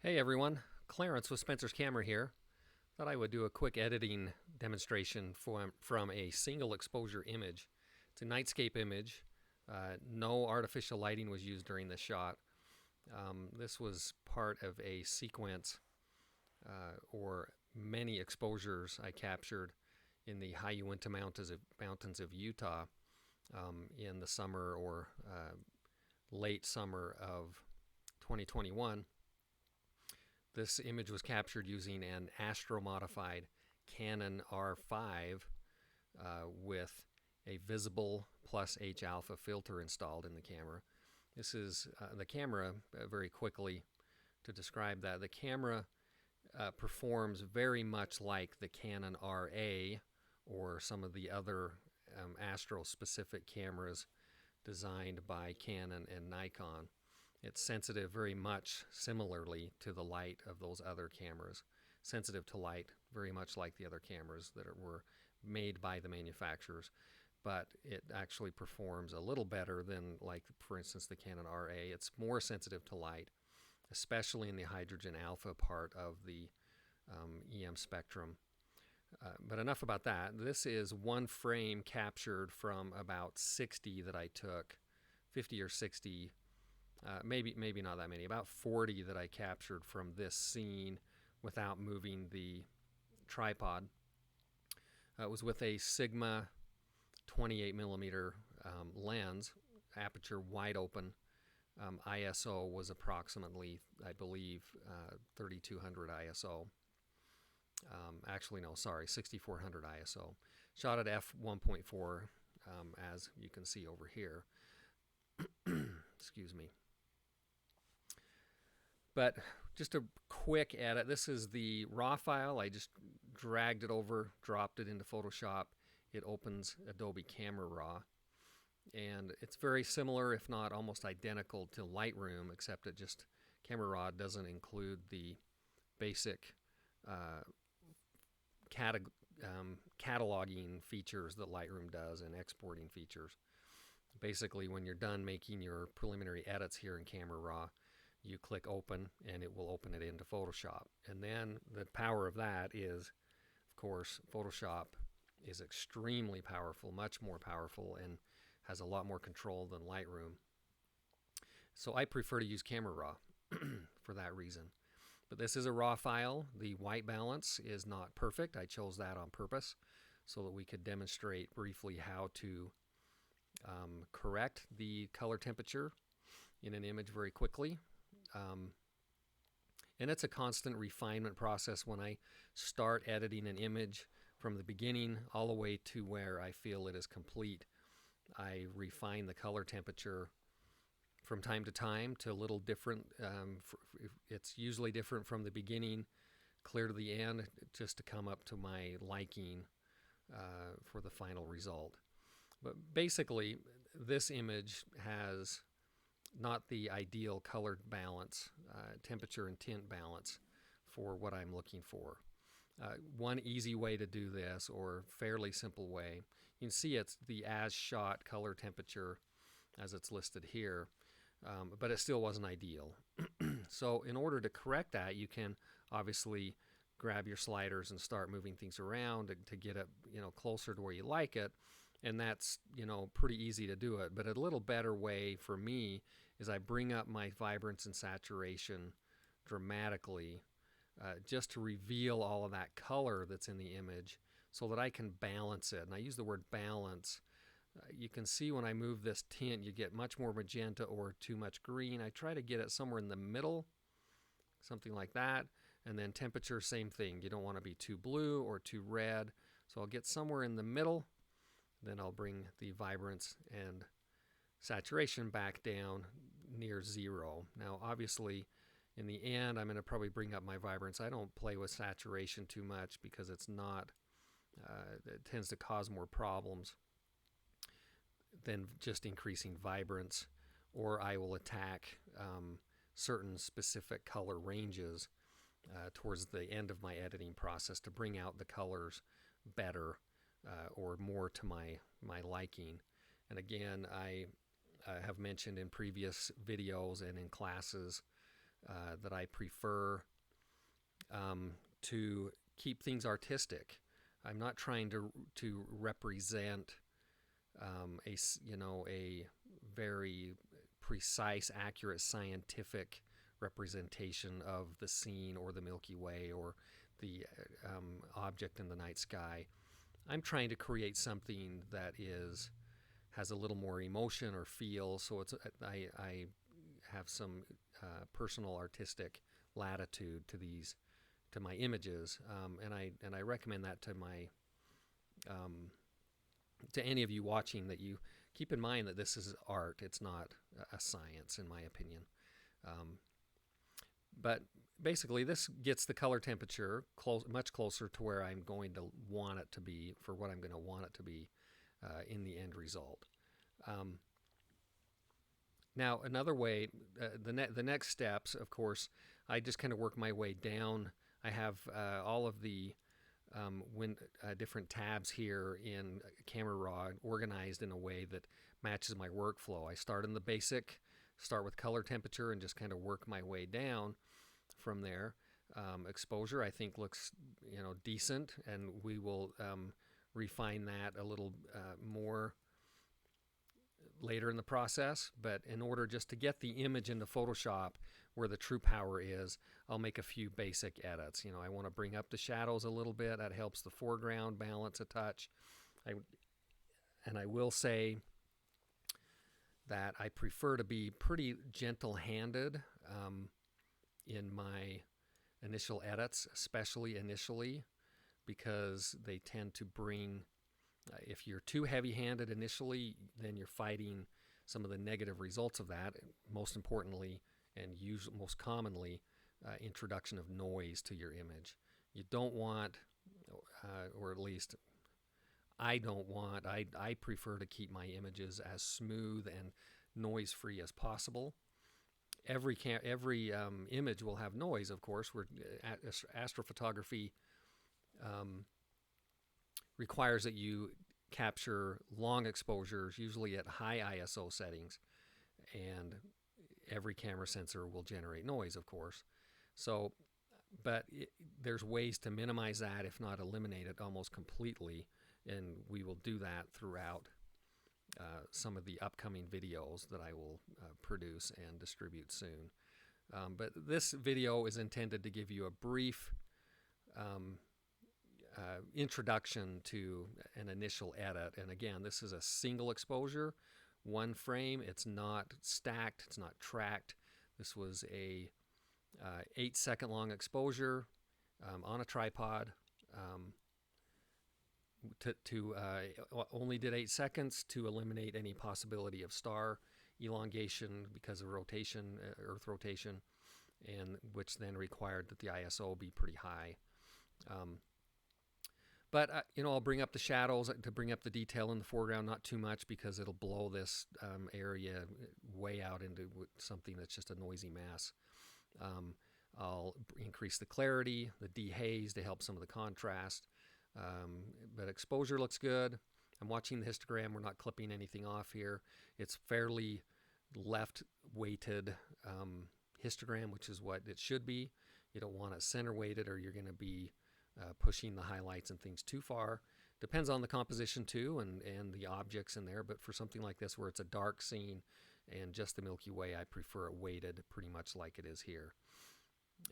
Hey everyone, Clarence with Spencer's Camera here. Thought I would do a quick editing demonstration from a single exposure image. It's a Nightscape image. No artificial lighting was used during the shot. This was part of a sequence or many exposures I captured in the high Uinta Mountains of Utah in the summer or late summer of 2021. This image was captured using an astro-modified Canon RF with a visible plus H-alpha filter installed in the camera. This is the camera, very quickly to describe that. The camera performs very much like the Canon RA or some of the other astro-specific cameras designed by Canon and Nikon. It's sensitive very much similarly to the light of those other cameras. Sensitive to light very much like the other cameras that were made by the manufacturers. But it actually performs a little better than, like, for instance, the Canon RA. It's more sensitive to light, especially in the hydrogen alpha part of the EM spectrum. But enough about that. This is one frame captured from about 60 that I took, 50 or 60. Maybe not that many, about 40 that I captured from this scene without moving the tripod. It was with a Sigma 28mm lens, aperture wide open. ISO was approximately, I believe, 3200 ISO. Actually, no, sorry, 6400 ISO. Shot at f1.4, as you can see over here. Excuse me. But just a quick edit. This is the raw file. I just dragged it over, dropped it into Photoshop. It opens Adobe Camera Raw. And it's very similar, if not almost identical, to Lightroom, except it just, Camera Raw doesn't include the basic cataloging features that Lightroom does and exporting features. Basically, when you're done making your preliminary edits here in Camera Raw, you click open and it will open it into Photoshop. And then the power of that is, of course, Photoshop is extremely powerful, much more powerful, and has a lot more control than Lightroom. So I prefer to use Camera Raw for that reason. But this is a raw file. The white balance is not perfect. I chose that on purpose so that we could demonstrate briefly how to correct the color temperature in an image very quickly. And it's a constant refinement process. When I start editing an image from the beginning all the way to where I feel it is complete, I refine the color temperature from time to time to a little different. It's usually different from the beginning clear to the end, just to come up to my liking for the final result. But basically, this image has not the ideal colored balance, temperature and tint balance for what I'm looking for. One easy way to do this, or fairly simple way, you can see it's the as shot color temperature as it's listed here, but it still wasn't ideal. So in order to correct that, you can obviously grab your sliders and start moving things around to get it, closer to where you like it. And that's, pretty easy to do it. But a little better way for me is I bring up my vibrance and saturation dramatically just to reveal all of that color that's in the image so that I can balance it. And I use the word balance. You can see when I move this tint, you get much more magenta or too much green. I try to get it somewhere in the middle, something like that. And then temperature, same thing. You don't want to be too blue or too red. So I'll get somewhere in the middle. Then I'll bring the vibrance and saturation back down near zero. Now, obviously, in the end, I'm going to probably bring up my vibrance. I don't play with saturation too much because it's not, it tends to cause more problems than just increasing vibrance. Or I will attack certain specific color ranges towards the end of my editing process to bring out the colors better. Or more to my liking. And again, I have mentioned in previous videos and in classes that I prefer to keep things artistic. I'm not trying to represent a very precise, accurate, scientific representation of the scene or the Milky Way or the object in the night sky. I'm trying to create something that has a little more emotion or feel. So I have some personal artistic latitude to my images, and I recommend that to any of you watching, that you keep in mind that this is art. It's not a science, in my opinion. But basically, this gets the color temperature much closer to where I'm going to want it to be, for what I'm going to want it to be in the end result. Now, another way, the next steps, of course, I just kind of work my way down. I have all of the different tabs here in Camera Raw organized in a way that matches my workflow. I start in the basic, start with color temperature, and just kind of work my way down from there. Exposure, I think, looks decent, and we will refine that a little more later in the process. But in order just to get the image into Photoshop where the true power is, I'll make a few basic edits. I want to bring up the shadows a little bit. That helps the foreground balance a touch. I will say that I prefer to be pretty gentle-handed in my initial edits, especially initially, because they tend to bring, if you're too heavy-handed initially, then you're fighting some of the negative results of that. Most importantly, and most commonly, introduction of noise to your image. You don't want, or at least I don't want, I prefer to keep my images as smooth and noise-free as possible. Every image will have noise, of course. Astrophotography requires that you capture long exposures, usually at high ISO settings, and every camera sensor will generate noise, of course. So, but there's ways to minimize that, if not eliminate it almost completely, and we will do that throughout some of the upcoming videos that I will produce and distribute soon. But this video is intended to give you a brief introduction to an initial edit. And again, this is a single exposure, one frame. It's not stacked, it's not tracked. This was a 8-second long exposure on a tripod. Only did 8 seconds to eliminate any possibility of star elongation because of rotation, Earth rotation, and which then required that the ISO be pretty high. But I'll bring up the shadows to bring up the detail in the foreground, not too much because it'll blow this area way out into something that's just a noisy mess. I'll increase the clarity, the dehaze to help some of the contrast. But exposure looks good. I'm watching the histogram. We're not clipping anything off here. It's fairly left-weighted histogram, which is what it should be. You don't want it center-weighted, or you're going to be pushing the highlights and things too far. Depends on the composition too, and the objects in there. But for something like this, where it's a dark scene and just the Milky Way, I prefer it weighted pretty much like it is here.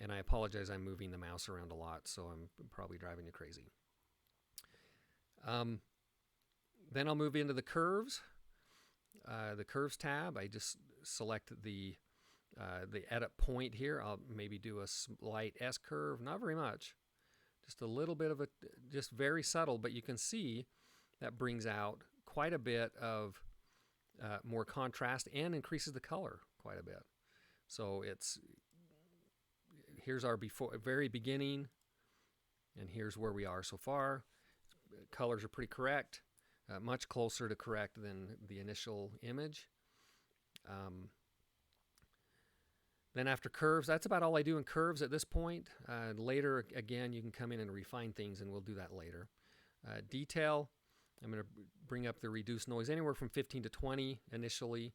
And I apologize, I'm moving the mouse around a lot, so I'm probably driving you crazy. Then I'll move into the curves. The curves tab, I just select the edit point here. I'll maybe do a slight S curve, not very much, just a little bit of a, just very subtle, but you can see that brings out quite a bit of more contrast and increases the color quite a bit. So here's our very beginning, and here's where we are so far. Colors are pretty correct, much closer to correct than the initial image. Then after curves, that's about all I do in curves at this point. Later, again, you can come in and refine things, and we'll do that later. Detail, I'm going to bring up the reduced noise anywhere from 15 to 20 initially.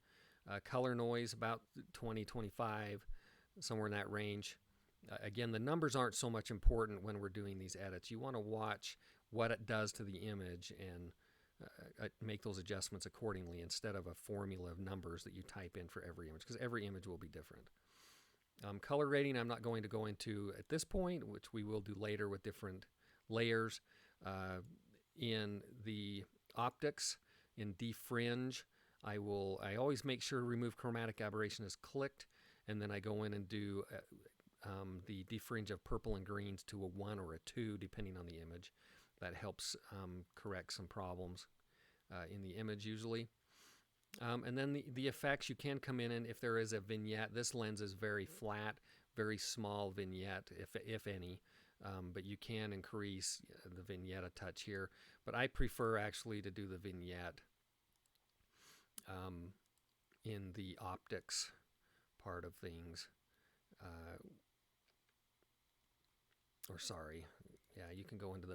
Color noise, about 20, 25. somewhere in that range. Again, the numbers aren't so much important when we're doing these edits. You want to watch what it does to the image and make those adjustments accordingly instead of a formula of numbers that you type in for every image, because every image will be different. Color rating I'm not going to go into at this point, which we will do later with different layers. In the optics, in defringe, I always make sure remove chromatic aberration is clicked, and then I go in and do the defringe of purple and greens to a 1 or a 2 depending on the image. That helps correct some problems in the image usually. And then the effects, you can come in, and if there is a vignette, this lens is very flat, very small vignette, if any, but you can increase the vignette a touch here. But I prefer actually to do the vignette in the optics part of things. You can go into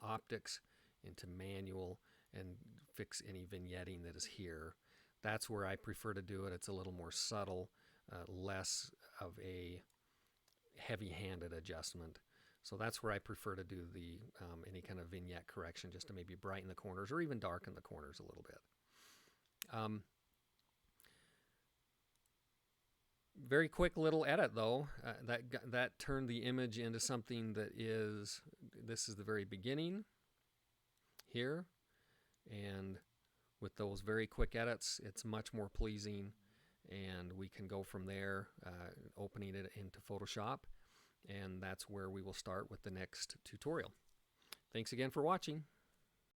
optics, into manual, and fix any vignetting that is here. That's where I prefer to do it. It's a little more subtle, less of a heavy-handed adjustment. So that's where I prefer to do the any kind of vignette correction, just to maybe brighten the corners or even darken the corners a little bit. Very quick little edit though, that turned the image into something that this is the very beginning here, and with those very quick edits it's much more pleasing, and we can go from there, opening it into Photoshop, and that's where we will start with the next tutorial. Thanks again for watching.